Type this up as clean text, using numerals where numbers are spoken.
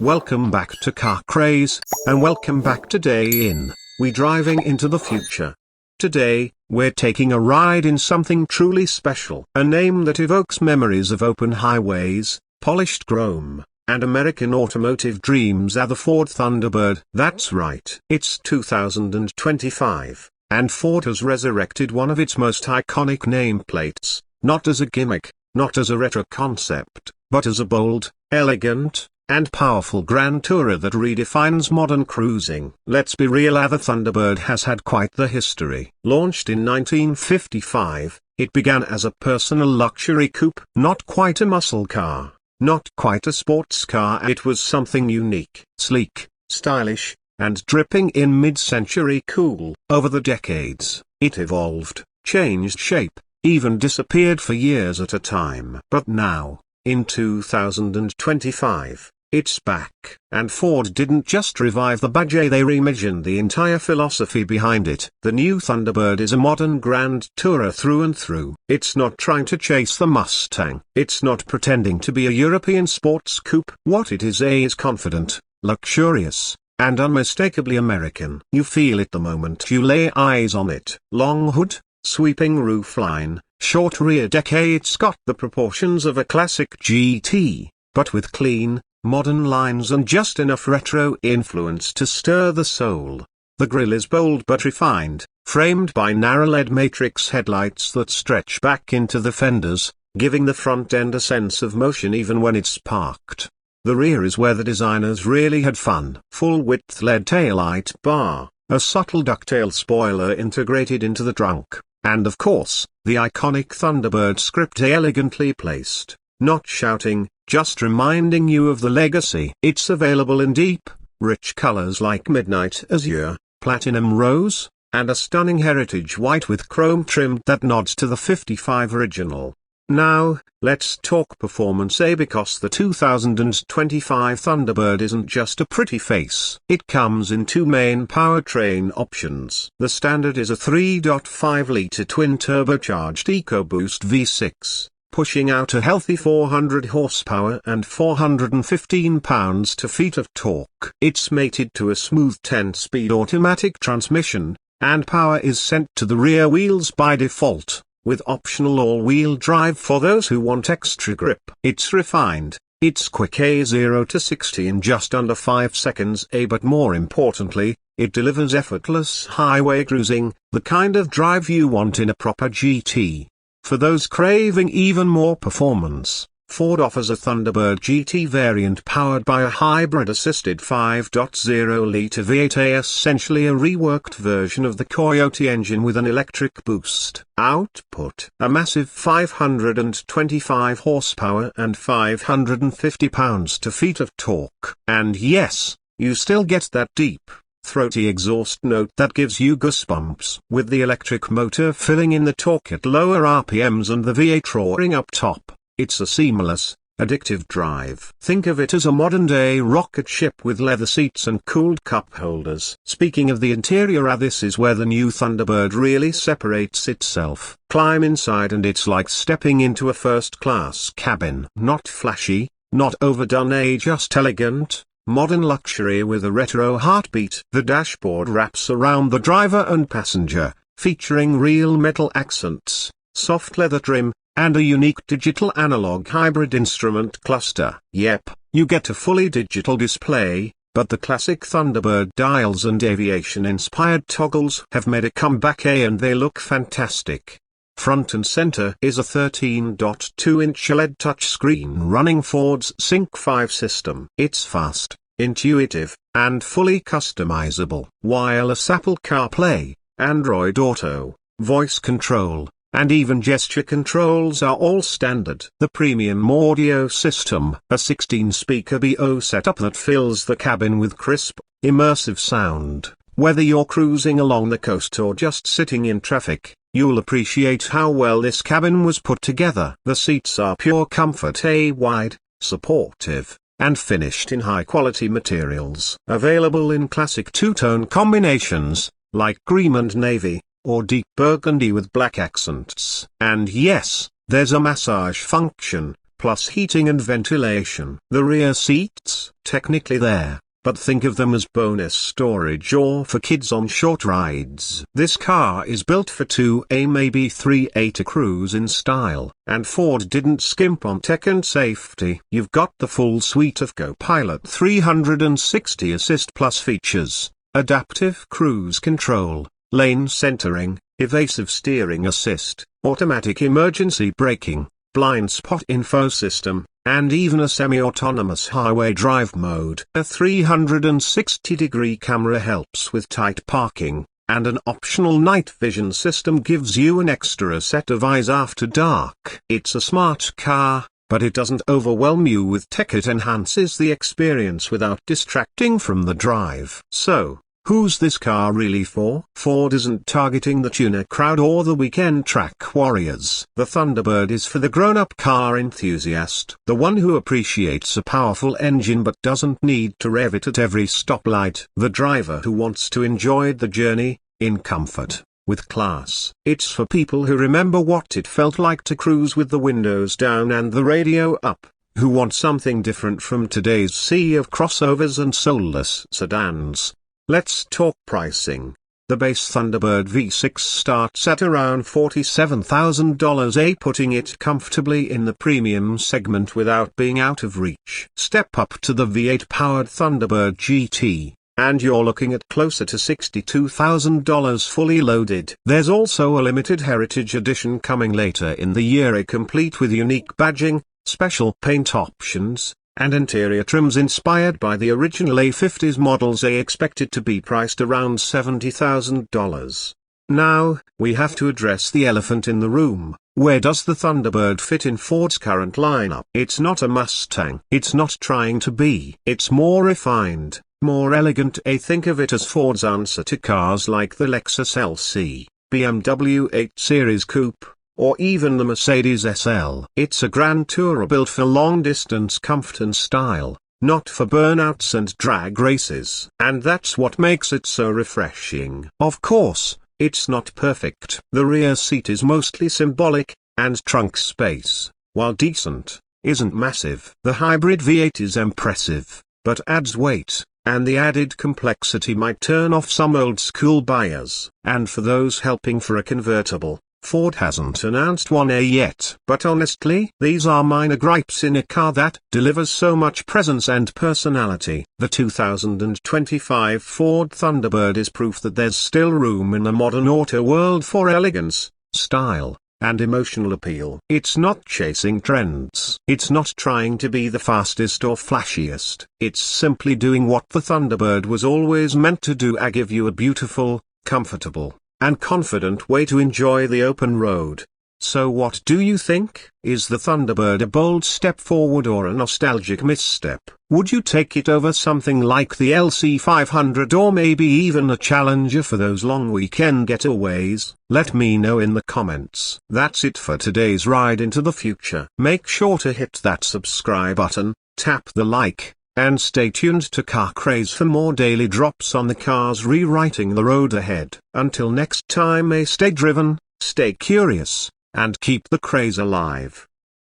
Welcome back to Car Craze, and welcome back to Day In, we driving into the future. Today, we're taking a ride in something truly special. A name that evokes memories of open highways, polished chrome, and American automotive dreams are the Ford Thunderbird. That's right. It's 2025, and Ford has resurrected one of its most iconic nameplates, not as a gimmick, not as a retro concept, but as a bold, elegant, and powerful grand tourer that redefines modern cruising. Let's be real, the Thunderbird has had quite the history. Launched in 1955, it began as a personal luxury coupe. Not quite a muscle car, not quite a sports car. It was something unique, sleek, stylish, and dripping in mid-century cool. Over the decades, it evolved, changed shape, even disappeared for years at a time. But now, in 2025, it's back. And Ford didn't just revive the badge, they reimagined the entire philosophy behind it. The new Thunderbird is a modern grand tourer through and through. It's not trying to chase the Mustang. It's not pretending to be a European sports coupe. What it is confident, luxurious, and unmistakably American. You feel it the moment you lay eyes on it. Long hood, sweeping roofline, short rear deck. It's got the proportions of a classic GT, but with clean, modern lines and just enough retro influence to stir the soul. The grille is bold but refined, framed by narrow LED matrix headlights that stretch back into the fenders, giving the front end a sense of motion even when it's parked. The rear is where the designers really had fun. Full-width LED taillight bar, a subtle ducktail spoiler integrated into the trunk, and of course, the iconic Thunderbird script elegantly placed. Not shouting, just reminding you of the legacy. It's available in deep, rich colors like midnight azure, platinum rose, and a stunning heritage white with chrome trim that nods to the 55 original. Now, let's talk performance, because the 2025 Thunderbird isn't just a pretty face. It comes in two main powertrain options. The standard is a 3.5-liter twin-turbocharged EcoBoost V6. Pushing out a healthy 400 horsepower and 415 pounds-feet of torque. It's mated to a smooth 10-speed automatic transmission, and power is sent to the rear wheels by default, with optional all-wheel drive for those who want extra grip. It's refined, it's quick, a 0 to 60 in just under 5 seconds, but more importantly, it delivers effortless highway cruising, the kind of drive you want in a proper GT. For those craving even more performance, Ford offers a Thunderbird GT variant powered by a hybrid-assisted 5.0-liter V8, essentially a reworked version of the Coyote engine with an electric boost. Output: a massive 525 horsepower and 550 pounds-feet of torque. And yes, you still get that deep, throaty exhaust note that gives you goosebumps. With the electric motor filling in the torque at lower RPMs and the V8 roaring up top, it's a seamless, addictive drive. Think of it as a modern-day rocket ship with leather seats and cooled cup holders. Speaking of the interior, this is where the new Thunderbird really separates itself. Climb inside and it's like stepping into a first-class cabin. Not flashy, not overdone, just elegant, modern luxury with a retro heartbeat. The dashboard wraps around the driver and passenger, featuring real metal accents, soft leather trim, and a unique digital analog hybrid instrument cluster. Yep, you get a fully digital display, but the classic Thunderbird dials and aviation-inspired toggles have made a comeback, and they look fantastic. Front and center is a 13.2-inch LED touchscreen running Ford's Sync 5 system. It's fast, intuitive, and fully customizable. Wireless Apple CarPlay, Android Auto, voice control, and even gesture controls are all standard. The premium audio system, a 16-speaker BO setup that fills the cabin with crisp, immersive sound. Whether you're cruising along the coast or just sitting in traffic, you'll appreciate how well this cabin was put together. The seats are pure comfort, wide, supportive, and finished in high-quality materials. Available in classic two-tone combinations, like cream and navy, or deep burgundy with black accents. And yes, there's a massage function, plus heating and ventilation. The rear seats, technically there, but think of them as bonus storage or for kids on short rides. This car is built for 2A maybe 3A to cruise in style, and Ford didn't skimp on tech and safety. You've got the full suite of Copilot 360 Assist Plus features: adaptive cruise control, lane centering, evasive steering assist, automatic emergency braking, blind spot info system, and even a semi-autonomous highway drive mode. A 360-degree camera helps with tight parking, and an optional night vision system gives you an extra set of eyes after dark. It's a smart car, but it doesn't overwhelm you with tech. It enhances the experience without distracting from the drive. So, who's this car really for? Ford isn't targeting the tuner crowd or the weekend track warriors. The Thunderbird is for the grown-up car enthusiast, the one who appreciates a powerful engine but doesn't need to rev it at every stoplight, the driver who wants to enjoy the journey, in comfort, with class. It's for people who remember what it felt like to cruise with the windows down and the radio up, who want something different from today's sea of crossovers and soulless sedans. Let's talk pricing. The base Thunderbird V6 starts at around $47,000, putting it comfortably in the premium segment without being out of reach. Step up to the V8-powered Thunderbird GT, and you're looking at closer to $62,000 fully loaded. There's also a limited Heritage Edition coming later in the year, complete with unique badging, special paint options, and interior trims inspired by the original A50s models. Expected to be priced around $70,000. Now, we have to address the elephant in the room. Where does the Thunderbird fit in Ford's current lineup? It's not a Mustang. It's not trying to be. It's more refined, more elegant. Think of it as Ford's answer to cars like the Lexus LC, BMW 8 Series Coupe, or even the Mercedes SL. It's a Grand Tourer built for long-distance comfort and style, not for burnouts and drag races. And that's what makes it so refreshing. Of course, it's not perfect. The rear seat is mostly symbolic, and trunk space, while decent, isn't massive. The hybrid V8 is impressive, but adds weight, and the added complexity might turn off some old-school buyers. And for those helping for a convertible, Ford hasn't announced one yet. But honestly, these are minor gripes in a car that delivers so much presence and personality. The 2025 Ford Thunderbird is proof that there's still room in the modern auto world for elegance, style, and emotional appeal. It's not chasing trends. It's not trying to be the fastest or flashiest. It's simply doing what the Thunderbird was always meant to do: give you a beautiful, comfortable, and confident way to enjoy the open road. So what do you think? Is the Thunderbird a bold step forward or a nostalgic misstep? Would you take it over something like the LC500 or maybe even a Challenger for those long weekend getaways? Let me know in the comments. That's it for today's ride into the future. Make sure to hit that subscribe button, tap the like, and stay tuned to Car Craze for more daily drops on the cars rewriting the road ahead. Until next time, stay driven, stay curious, and keep the craze alive.